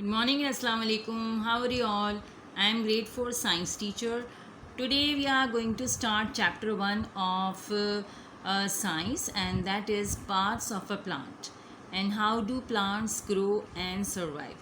Good morning and Assalamu alaikum. How are you all? I am grade 4 science teacher. Today we are going to start chapter 1 of science, and that is parts of a plant and how do plants grow and survive.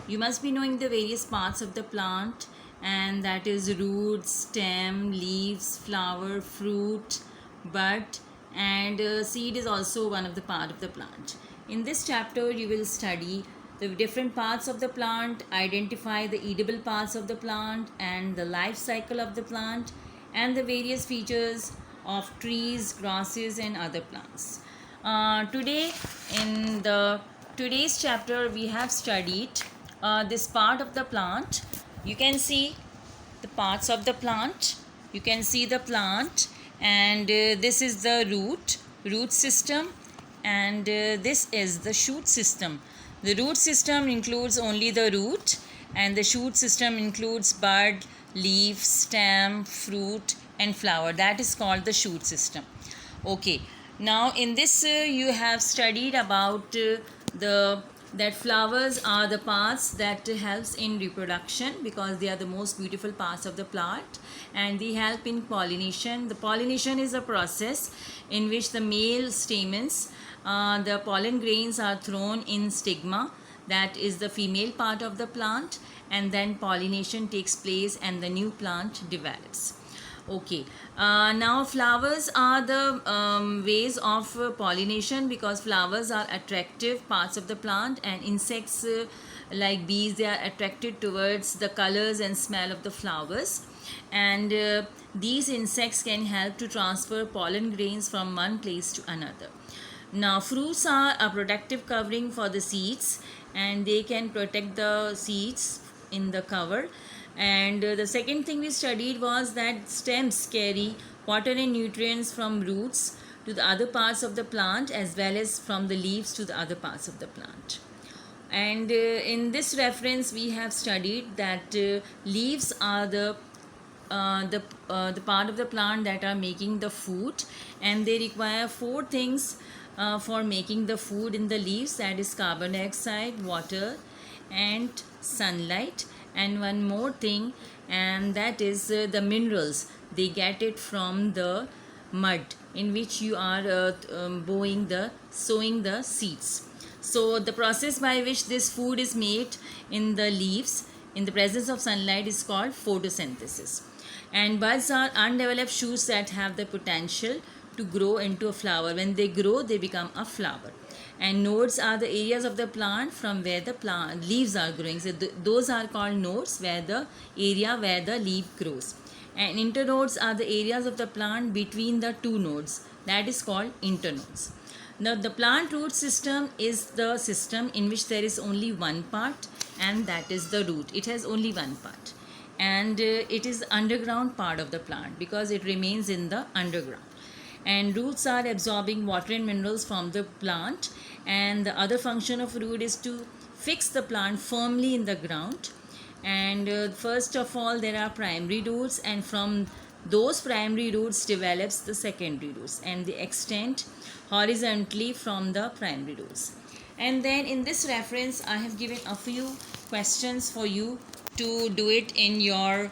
You must be knowing the various parts of the plant, and that is root, stem, leaves, flower, fruit, bud, and seed is also one of the part of the plant. In this chapter you will study the different parts of the plant, identify the edible parts of the plant and the life cycle of the plant, and the various features of trees, grasses, and other plants. Today, in the today's chapter, we have studied this part of the plant. You can see the parts of the plant. You can see the plant, and this is the root system, and this is the shoot system. The root system includes only the root, and the shoot system includes bud, leaf, stem, fruit, and flower. That is called the shoot system. Okay, now in this you have studied about the that flowers are the parts that helps in reproduction because they are the most beautiful parts of the plant, and they help in pollination. The pollination is a process in which the male stamens, the pollen grains are thrown in stigma, that is the female part of the plant, and then pollination takes place and the new plant develops. Okay, now flowers are the ways of pollination because flowers are attractive parts of the plant, and insects like bees, they are attracted towards the colors and smell of the flowers, and these insects can help to transfer pollen grains from one place to another. Now fruits are a protective covering for the seeds, and they can protect the seeds in the cover. And the second thing we studied was that stems carry water and nutrients from roots to the other parts of the plant as well as from the leaves to the other parts of the plant. And in this reference we have studied that leaves are the part of the plant that are making the food, and they require four things for making the food in the leaves, that is carbon dioxide, water, and sunlight, and one more thing, and that is the minerals. They get it from the mud in which you are sowing the seeds. So the process by which this food is made in the leaves in the presence of sunlight is called photosynthesis. And buds are undeveloped shoots that have the potential to grow into a flower. When they grow, they become a flower. And nodes are the areas of the plant from where the plant leaves are growing. So those are called nodes, where the area where the leaf grows. And internodes are the areas of the plant between the two nodes. That is called internodes. Now the plant root system is the system in which there is only one part, and that is the root. It has only one part, and it is the underground part of the plant because it remains in the underground. And roots are absorbing water and minerals from the plant, and the other function of root is to fix the plant firmly in the ground. And first of all there are primary roots, and from those primary roots develops the secondary roots, and they extend horizontally from the primary roots. And then in this reference I have given a few questions for you to do it in your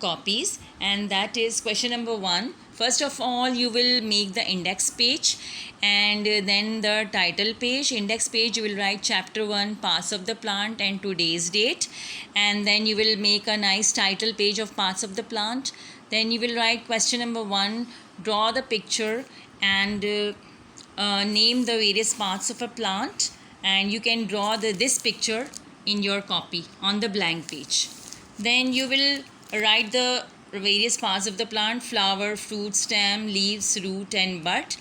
copies, and that is question number 1. First of all you will make the index page, and then the title page. Index page you will write chapter 1 parts of the plant and today's date, and then you will make a nice title page of parts of the plant. Then you will write question number 1, draw the picture and name the various parts of a plant, and you can draw this picture in your copy on the blank page. Then you will write the various parts of the plant: flower, fruit, stem, leaves, root, and bud.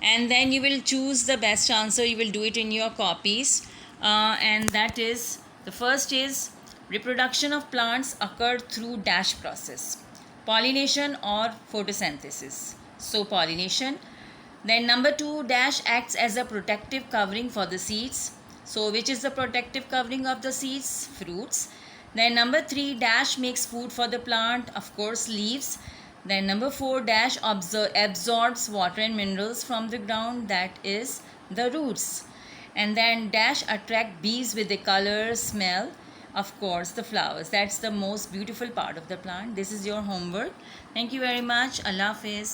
And then you will choose the best answer. You will do it in your copies, and that is, the first is, reproduction of plants occur through dash process: pollination or photosynthesis. So pollination. Then number 2, dash acts as a protective covering for the seeds. So which is the protective covering of the seeds? Fruits. Then number 3, dash makes food for the plant, of course leaves. Then number 4, dash absorbs water and minerals from the ground, that is the roots. And then dash attract bees with the color, smell, of course, the flowers. That's the most beautiful part of the plant. This is your homework. Thank you very much. Allah Hafiz.